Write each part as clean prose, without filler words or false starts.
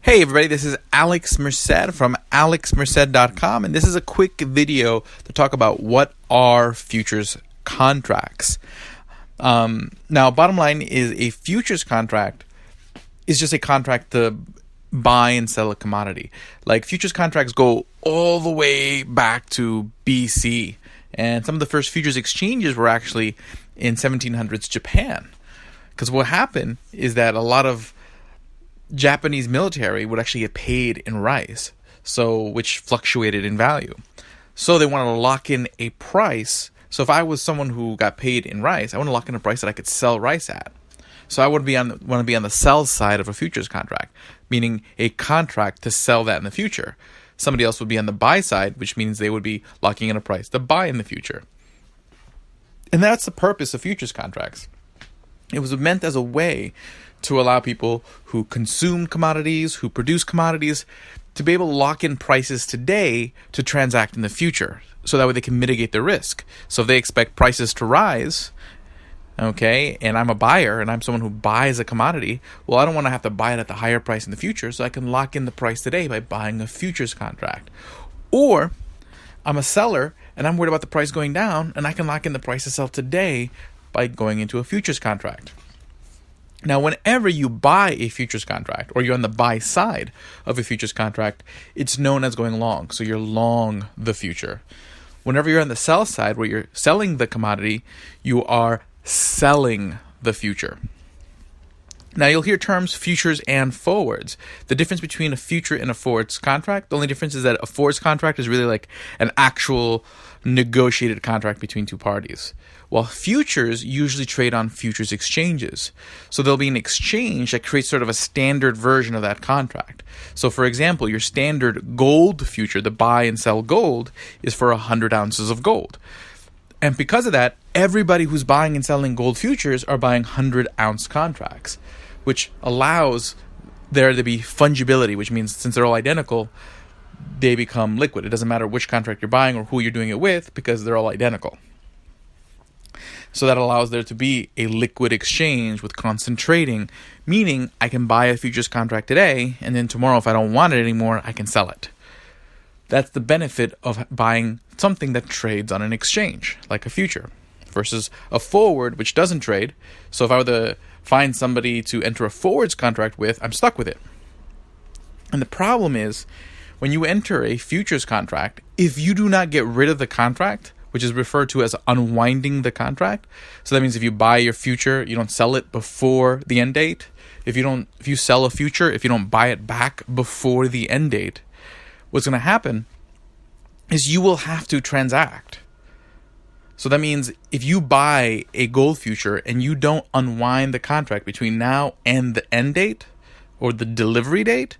Hey everybody, this is Alex Merced from alexmerced.com, and this is a quick video to talk about what are futures contracts. Now, bottom line is a futures contract is just a contract to buy and sell a commodity. Like, futures contracts go all the way back to BC, and some of the first futures exchanges were actually in 1700s Japan. Because what happened is that a lot of Japanese military would actually get paid in rice, which fluctuated in value. So they wanted to lock in a price. So if I was someone who got paid in rice, I want to lock in a price that I could sell rice at. So I want to be on the sell side of a futures contract, meaning a contract to sell that in the future. Somebody else would be on the buy side, which means they would be locking in a price to buy in the future. And that's the purpose of futures contracts. It was meant as a way to allow people who consume commodities, who produce commodities, to be able to lock in prices today to transact in the future. So that way they can mitigate the risk. So if they expect prices to rise, okay, and I'm a buyer and I'm someone who buys a commodity, well, I don't want to have to buy it at the higher price in the future, so I can lock in the price today by buying a futures contract. Or I'm a seller and I'm worried about the price going down, and I can lock in the price to sell today by going into a futures contract. Now, whenever you buy a futures contract, or you're on the buy side of a futures contract, it's known as going long. So you're long the future. Whenever you're on the sell side, where you're selling the commodity, you are selling the future. Now, you'll hear terms futures and forwards. The difference between a future and a forwards contract, the only difference is that a forwards contract is really like an actual negotiated contract between two parties, while futures usually trade on futures exchanges. So there'll be an exchange that creates sort of a standard version of that contract. So for example, your standard gold future, the buy and sell gold, is for 100 ounces of gold. And because of that, everybody who's buying and selling gold futures are buying 100-ounce contracts, which allows there to be fungibility, which means since they're all identical, they become liquid. It doesn't matter which contract you're buying or who you're doing it with, because they're all identical. So that allows there to be a liquid exchange with constant trading, meaning I can buy a futures contract today, and then tomorrow, if I don't want it anymore, I can sell it. That's the benefit of buying something that trades on an exchange, like a future, versus a forward, which doesn't trade. So if I were to find somebody to enter a forwards contract with, I'm stuck with it. And the problem is, when you enter a futures contract, if you do not get rid of the contract, which is referred to as unwinding the contract. So that means if you buy your future, you don't sell it before the end date. If you sell a future, if you don't buy it back before the end date, what's going to happen is you will have to transact. So that means if you buy a gold future and you don't unwind the contract between now and the end date or the delivery date,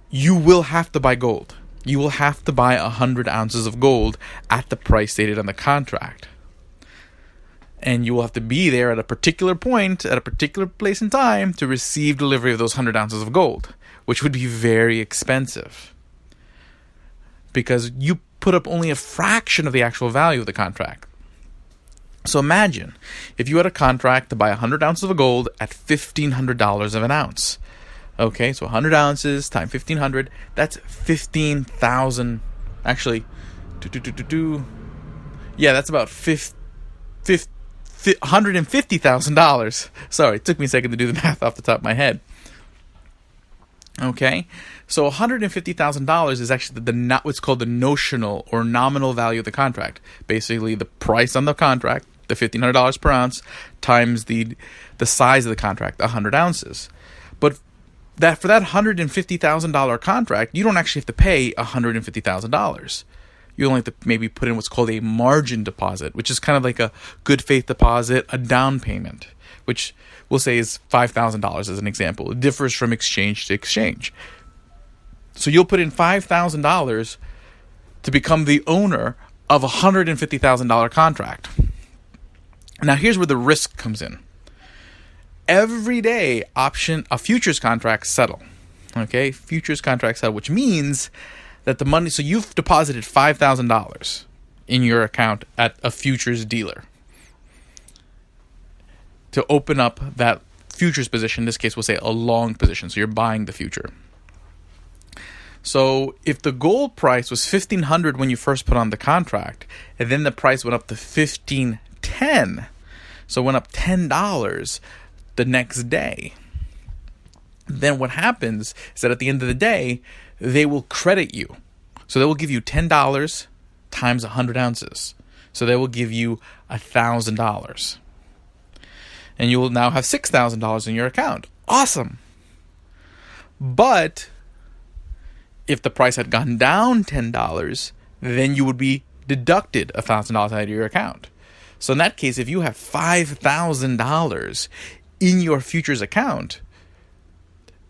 you will have to buy gold. You will have to buy 100 ounces of gold at the price stated on the contract. And you will have to be there at a particular point, at a particular place in time, to receive delivery of those 100 ounces of gold, which would be very expensive, because you put up only a fraction of the actual value of the contract. So imagine if you had a contract to buy 100 ounces of gold at $1,500 of an ounce. Okay, so 100 ounces times 1,500, that's 15,000. Actually, yeah, that's about $150,000. Sorry, it took me a second to do the math off the top of my head. Okay, so $150,000 is actually what's called the notional or nominal value of the contract. Basically, the price on the contract, the $1,500 per ounce, times the size of the contract, 100 ounces. But for that $150,000 contract, you don't actually have to pay $150,000. You only have to maybe put in what's called a margin deposit, which is kind of like a good faith deposit, a down payment, which we'll say is $5,000 as an example. It differs from exchange to exchange. So you'll put in $5,000 to become the owner of a $150,000 contract. Now here's where the risk comes in. Every day, futures contracts settle. Okay, futures contracts settle, which means that the money. So you've deposited $5,000 in your account at a futures dealer to open up that futures position. In this case, we'll say a long position. So you're buying the future. So if the gold price was $1,500 when you first put on the contract, and then the price went up to $1,510, so it went up $10 the next day, then what happens is that at the end of the day, they will credit you. So they will give you $10 times 100 ounces. So they will give you $1,000. And you will now have $6,000 in your account. Awesome. But if the price had gone down $10, then you would be deducted $1,000 out of your account. So in that case, if you have $5,000 in your futures account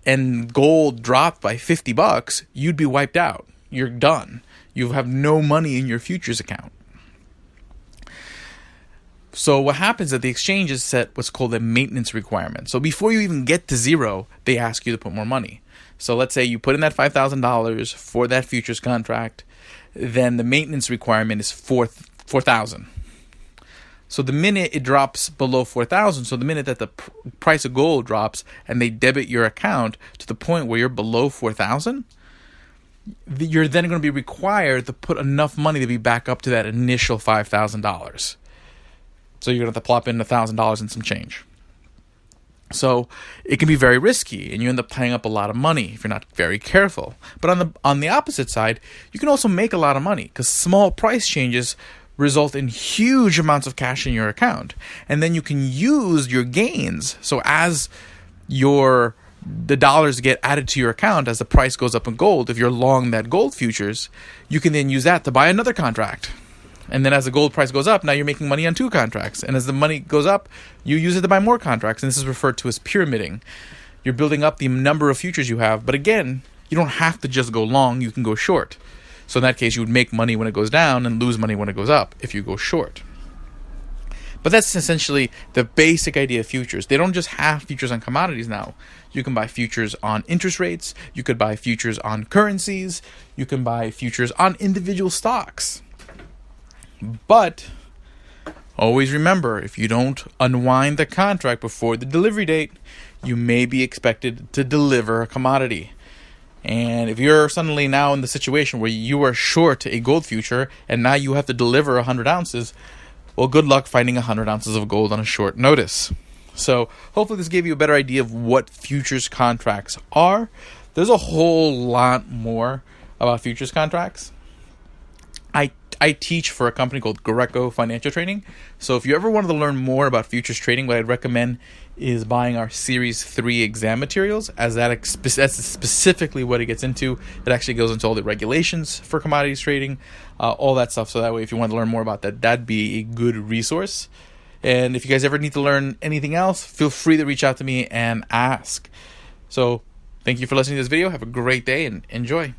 and gold dropped by $50, you'd be wiped out. You're done. You have no money in your futures account. So what happens is the exchanges set what's called a maintenance requirement. So before you even get to zero, they ask you to put more money. So let's say you put in that $5,000 for that futures contract, then the maintenance requirement is $4,000. So the minute it drops below $4,000, so the minute that the price of gold drops and they debit your account to the point where you're below $4,000, you're then going to be required to put enough money to be back up to that initial $5,000. So you're going to have to plop in $1,000 and some change. So it can be very risky, and you end up tying up a lot of money if you're not very careful. But on the opposite side, you can also make a lot of money because small price changes result in huge amounts of cash in your account, and then you can use your gains. So as the dollars get added to your account as the price goes up in gold, if you're long that gold futures, you can then use that to buy another contract. And then as the gold price goes up, now you're making money on 2 contracts. And as the money goes up, you use it to buy more contracts. And this is referred to as pyramiding. You're building up the number of futures you have. But again, you don't have to just go long. You can go short. So in that case, you would make money when it goes down and lose money when it goes up if you go short. But that's essentially the basic idea of futures. They don't just have futures on commodities now. You can buy futures on interest rates. You could buy futures on currencies. You can buy futures on individual stocks. But always remember, if you don't unwind the contract before the delivery date, you may be expected to deliver a commodity. And if you're suddenly now in the situation where you are short a gold future and now you have to deliver 100 ounces, well, good luck finding 100 ounces of gold on a short notice. So hopefully this gave you a better idea of what futures contracts are. There's a whole lot more about futures contracts. I teach for a company called Greco Financial Trading. So if you ever wanted to learn more about futures trading, what I'd recommend is buying our Series 3 exam materials, as that's specifically what it gets into. It actually goes into all the regulations for commodities trading, all that stuff. So that way, if you want to learn more about that, that'd be a good resource. And if you guys ever need to learn anything else, feel free to reach out to me and ask. So thank you for listening to this video. Have a great day and enjoy.